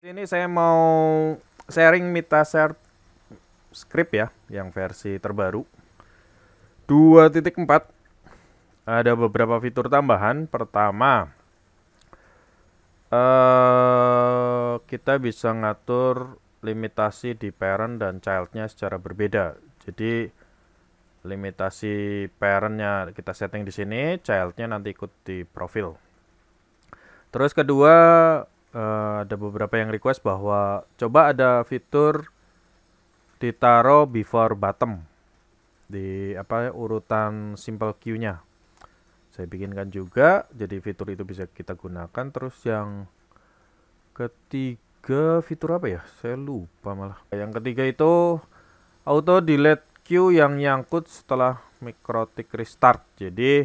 Ini saya mau sharing Meta Share script ya, yang versi terbaru 2.4. Ada beberapa fitur tambahan. Pertama, kita bisa ngatur limitasi di parent dan childnya secara berbeda. Jadi limitasi parentnya kita setting di sini, childnya nanti ikut di profil. Terus kedua, ada beberapa yang request bahwa coba ada fitur ditaruh before bottom di urutan simple queue-nya. Saya bikinkan juga, jadi fitur itu bisa kita gunakan. Terus yang ketiga fitur apa ya? Saya lupa malah. Yang ketiga itu auto delete queue yang nyangkut setelah mikrotik restart. Jadi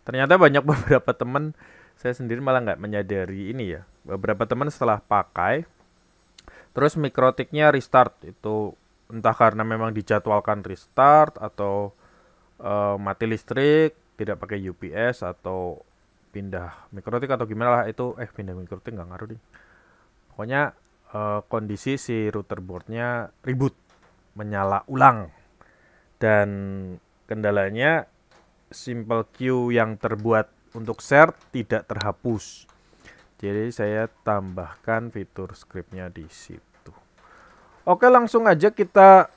ternyata banyak beberapa teman, saya sendiri malah nggak menyadari ini ya. Beberapa teman setelah pakai, terus mikrotiknya restart, itu entah karena memang dijadwalkan restart atau mati listrik, tidak pakai UPS atau pindah mikrotik atau gimana lah itu. Pindah mikrotik nggak ngaruh deh. Pokoknya kondisi si router boardnya reboot, menyala ulang, dan kendalanya simple queue yang terbuat untuk share tidak terhapus. Jadi saya tambahkan fitur scriptnya di situ. Oke, langsung aja kita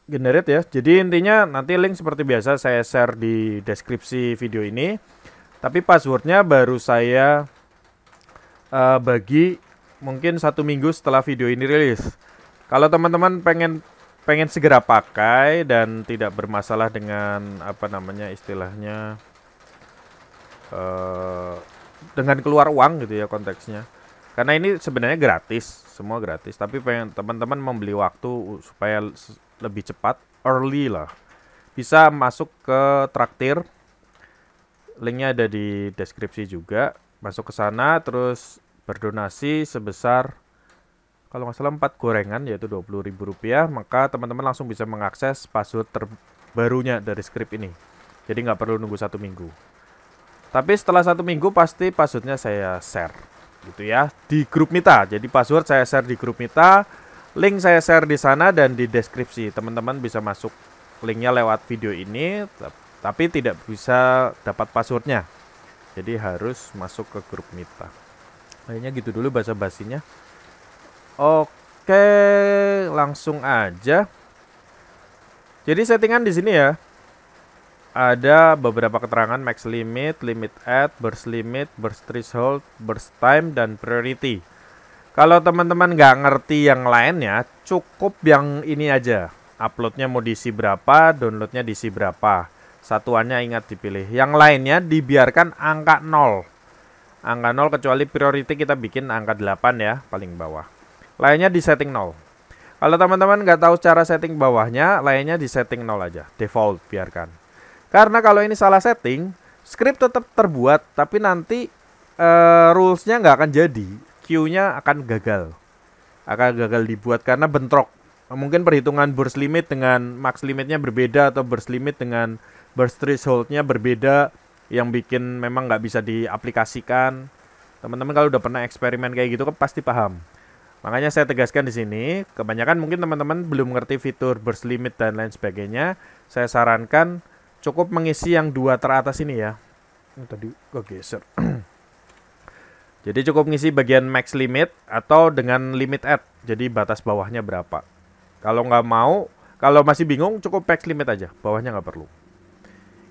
generate ya. Jadi intinya nanti link seperti biasa saya share di deskripsi video ini. Tapi passwordnya baru saya bagi mungkin 1 minggu setelah video ini rilis. Kalau teman-teman pengen segera pakai dan tidak bermasalah dengan istilahnya dengan keluar uang gitu ya konteksnya. Karena ini sebenarnya gratis, semua gratis. Tapi pengen teman-teman membeli waktu supaya lebih cepat, early lah. Bisa masuk ke Traktir, linknya ada di deskripsi juga. Masuk ke sana, terus berdonasi sebesar kalau nggak salah 4 gorengan, yaitu Rp20.000. Maka teman-teman langsung bisa mengakses password terbarunya dari script ini. Jadi nggak perlu nunggu 1 minggu. Tapi setelah 1 minggu pasti passwordnya saya share gitu ya di grup Mita. Jadi password saya share di grup Mita, link saya share di sana dan di deskripsi. Teman-teman bisa masuk linknya lewat video ini, tapi tidak bisa dapat passwordnya. Jadi harus masuk ke grup Mita. Kayaknya gitu dulu bahasa basinya. Oke, langsung aja. Jadi settingan di sini ya. Ada beberapa keterangan: max limit, limit add, burst limit, burst threshold, burst time, dan priority. Kalau teman-teman nggak ngerti yang lainnya, cukup yang ini aja. Uploadnya mau diisi berapa, downloadnya diisi berapa. Satuannya ingat dipilih. Yang lainnya dibiarkan angka 0. Angka 0 kecuali priority kita bikin angka 8 ya, paling bawah. Lainnya di setting 0. Kalau teman-teman nggak tahu cara setting bawahnya, lainnya di setting 0 aja. Default biarkan. Karena kalau ini salah setting, script tetap terbuat, tapi nanti rules-nya nggak akan jadi. Queue-nya akan gagal. Akan gagal dibuat karena bentrok. Mungkin perhitungan burst limit dengan max limitnya berbeda, atau burst limit dengan burst threshold-nya berbeda, yang bikin memang nggak bisa diaplikasikan. Teman-teman kalau udah pernah eksperimen kayak gitu kan pasti paham. Makanya saya tegaskan di sini, kebanyakan mungkin teman-teman belum ngerti fitur burst limit dan lain sebagainya. Saya sarankan cukup mengisi yang 2 teratas ini ya. Ini tadi kegeser. Jadi cukup ngisi bagian max limit atau dengan limit add. Jadi batas bawahnya berapa. Kalau nggak mau, kalau masih bingung, cukup max limit aja. Bawahnya nggak perlu.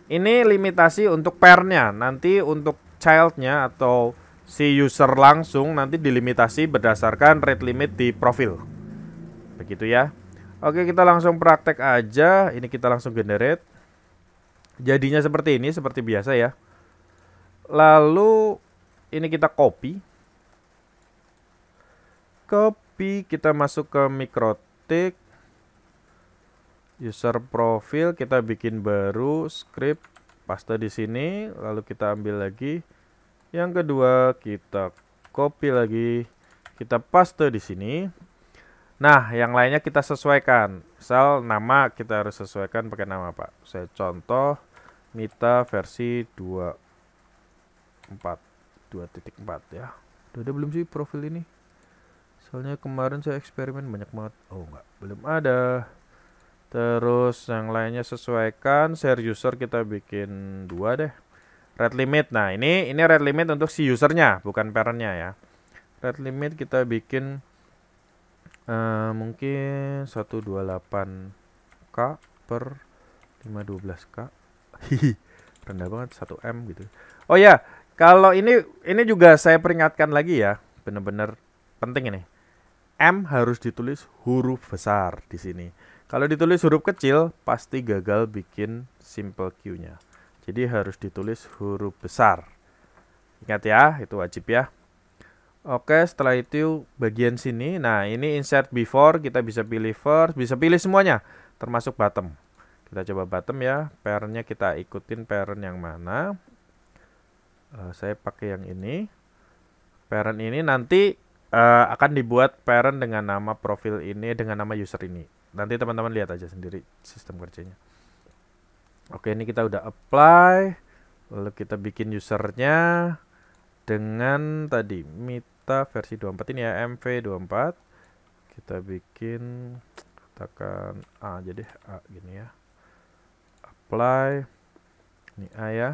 Ini limitasi untuk pairnya. Nanti untuk childnya atau si user langsung nanti dilimitasi berdasarkan rate limit di profil. Begitu ya. Oke, kita langsung praktek aja. Ini kita langsung generate. Jadinya seperti ini, seperti biasa ya. Lalu ini kita copy, kita masuk ke mikrotik, user profil, kita bikin baru script, paste di sini, lalu kita ambil lagi. Yang kedua kita copy lagi, kita paste di sini. Nah, yang lainnya kita sesuaikan. Misal nama kita harus sesuaikan pakai nama Pak. Saya contoh Mita versi 2.4 ya. Udah belum sih profil ini? Soalnya kemarin saya eksperimen banyak banget. Oh enggak, belum ada. Terus yang lainnya sesuaikan. Share user kita bikin 2 deh. Red limit. Nah ini red limit untuk si usernya, bukan parentnya ya. Red limit kita bikin mungkin 128k per 512k. Rendah banget 1M gitu. Oh ya, kalau ini juga saya peringatkan lagi ya, bener-bener penting ini. M harus ditulis huruf besar di sini. Kalau ditulis huruf kecil pasti gagal bikin simple Q-nya. Jadi harus ditulis huruf besar. Ingat ya, itu wajib ya. Oke, setelah itu bagian sini. Nah, ini insert before, kita bisa pilih first, bisa pilih semuanya, termasuk bottom. Kita coba bottom ya, parentnya kita ikutin parent yang mana. Saya pakai yang ini. Parent ini nanti akan dibuat parent dengan nama profil ini, dengan nama user ini. Nanti teman-teman lihat aja sendiri sistem kerjanya. Oke, ini kita udah apply. Lalu kita bikin usernya dengan tadi Mita versi 24 ini ya, MV24. Kita bikin, katakan A aja deh, A gini ya. Apply. Ini A ya.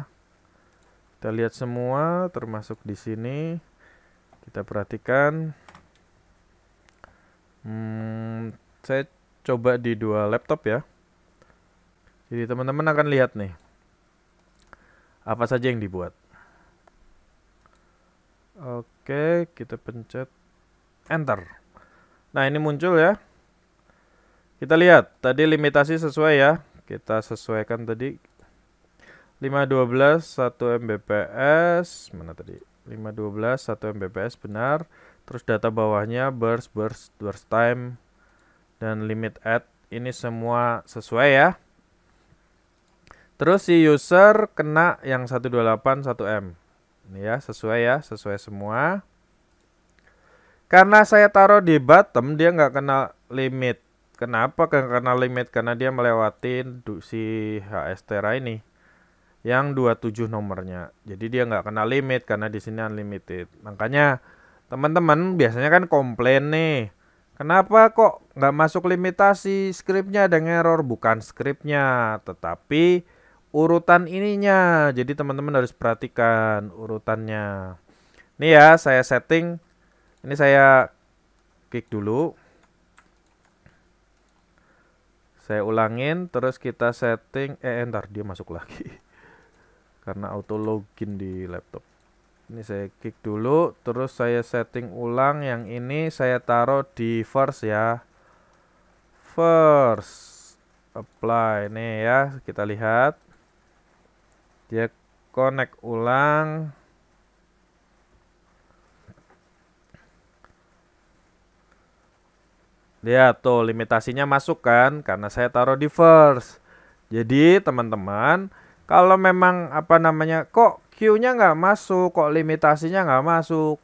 Kita lihat semua termasuk di sini. Kita perhatikan. Saya coba di 2 laptop ya. Jadi teman-teman akan lihat nih apa saja yang dibuat. Oke, kita pencet enter. Nah, ini muncul ya. Kita lihat tadi limitasi sesuai ya. Kita sesuaikan tadi 512 1 Mbps. Mana tadi? 512 1 Mbps benar. Terus data bawahnya burst time dan limit add, ini semua sesuai ya. Terus si user kena yang 128 1M. Ini ya, sesuai semua. Karena saya taruh di bottom, dia nggak kena limit. Kenapa nggak kena limit? Karena dia melewatin si HSTera ini yang 27 nomornya. Jadi dia nggak kena limit karena di sini unlimited. Makanya teman-teman biasanya kan komplain nih, kenapa kok nggak masuk limitasi, skripnya ada error. Bukan skripnya, tetapi urutan ininya. Jadi teman-teman harus perhatikan urutannya. Ini ya, saya setting. Ini saya klik dulu. Saya ulangin, terus kita setting. Ntar dia masuk lagi. Karena auto login di laptop. Ini saya klik dulu, terus saya setting ulang. Yang ini saya taruh di first ya. First. Apply. Nih ya, kita lihat. Dia connect ulang. Lihat tuh limitasinya masuk kan, karena saya taruh di first. Jadi teman-teman, kalau memang kok Q-nya nggak masuk, kok limitasinya nggak masuk,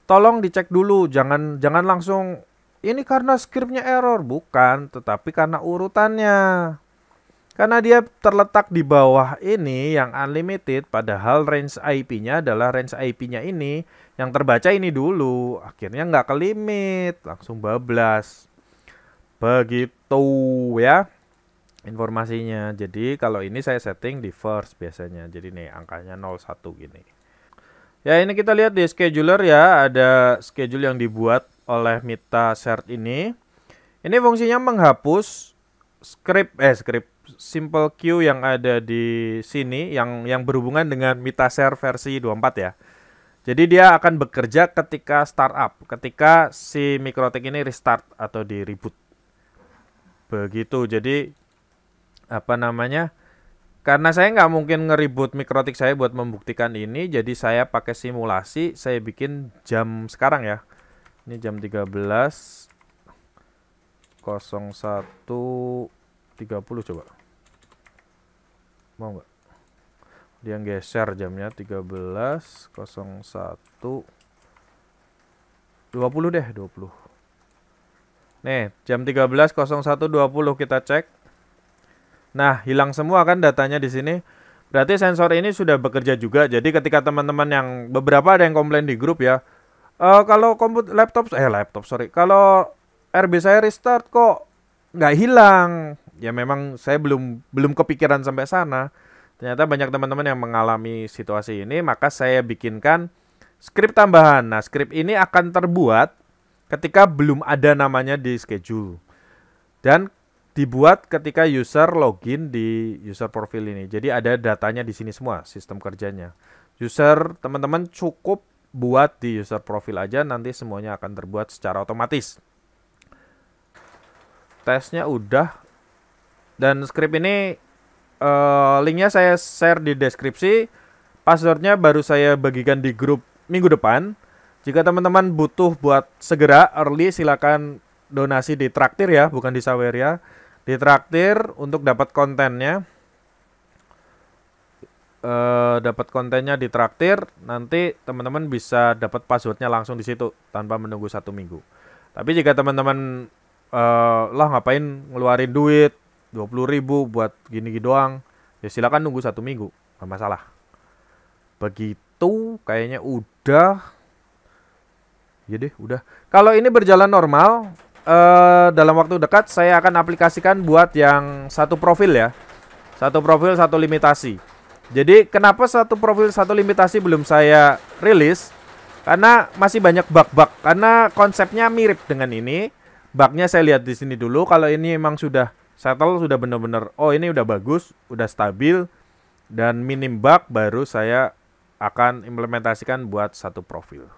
tolong dicek dulu, jangan langsung ini karena scriptnya error, bukan, tetapi karena urutannya. Karena dia terletak di bawah ini yang unlimited, padahal range IP-nya adalah range IP-nya ini, yang terbaca ini dulu, akhirnya nggak ke limit, langsung bablas. Begitu ya informasinya. Jadi kalau ini saya setting di first biasanya. Jadi nih angkanya 01 gini. Ya, ini kita lihat di scheduler ya, ada schedule yang dibuat oleh Mita Shard ini. Ini fungsinya menghapus script simple queue yang ada di sini yang berhubungan dengan Mita Shard versi 24 ya. Jadi dia akan bekerja ketika startup, ketika si MikroTik ini restart atau di reboot. Begitu. Jadi karena saya nggak mungkin nge-reboot MikroTik saya buat membuktikan ini, jadi saya pakai simulasi, saya bikin jam sekarang ya. Ini jam 13.01.30 coba. Mau nggak? Dia geser jamnya 13.01.20 deh, 20. Nih, jam 13.01.20 kita cek. Nah, hilang semua kan datanya di sini. Berarti sensor ini sudah bekerja juga. Jadi ketika teman-teman yang beberapa ada yang komplain di grup ya, Kalau laptop sorry, kalau RB saya restart kok nggak hilang. Ya memang saya belum kepikiran sampai sana. Ternyata banyak teman-teman yang mengalami situasi ini, maka saya bikinkan skrip tambahan. Nah, skrip ini akan terbuat ketika belum ada namanya di schedule. Dan dibuat ketika user login di user profile ini. Jadi ada datanya di sini semua, sistem kerjanya. User, teman-teman cukup buat di user profile aja, nanti semuanya akan terbuat secara otomatis. Tesnya udah, dan script ini linknya saya share di deskripsi. Passwordnya baru saya bagikan di grup minggu depan. Jika teman-teman butuh buat segera early, silakan donasi di Traktir ya, bukan di Saweria. Di Traktir untuk dapat kontennya. Dapat kontennya di Traktir, nanti teman-teman bisa dapat passwordnya langsung di situ tanpa menunggu 1 minggu. Tapi jika teman-teman lah ngapain ngeluarin duit 20.000 buat gini-gini doang, ya silakan nunggu 1 minggu, nggak masalah. Begitu, kayaknya udah. Ya deh, udah. Kalau ini berjalan normal, dalam waktu dekat saya akan aplikasikan buat yang satu profil ya, satu profil satu limitasi. Jadi kenapa satu profil satu limitasi belum saya rilis? Karena masih banyak bug-bug. Karena konsepnya mirip dengan ini. Bugnya saya lihat di sini dulu. Kalau ini memang sudah settle, sudah benar-benar, oh ini udah bagus, udah stabil dan minim bug, baru saya akan implementasikan buat satu profil.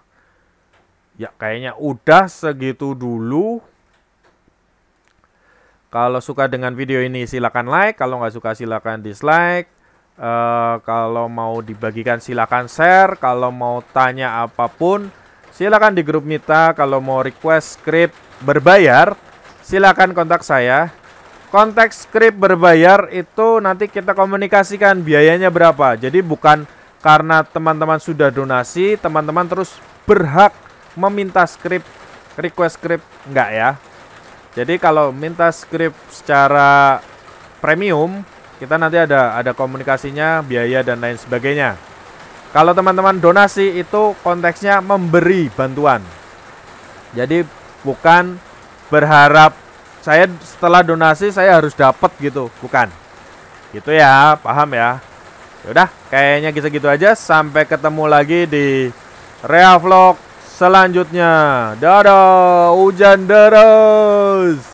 Ya kayaknya udah segitu dulu. Kalau suka dengan video ini silakan like, kalau nggak suka silakan dislike. Kalau mau dibagikan silakan share. Kalau mau tanya apapun silakan di grup Mita. Kalau mau request script berbayar silakan kontak saya. Konteks script berbayar itu nanti kita komunikasikan biayanya berapa. Jadi bukan karena teman-teman sudah donasi teman-teman terus berhak meminta script, request script, enggak ya. Jadi kalau minta script secara premium, kita nanti ada komunikasinya, biaya dan lain sebagainya. Kalau teman-teman donasi itu konteksnya memberi bantuan. Jadi bukan berharap saya setelah donasi saya harus dapat gitu, bukan. Gitu ya, paham ya? Yaudah, kayaknya gitu-gitu aja. Sampai ketemu lagi di Rea Vlog selanjutnya. Dadah, hujan deras.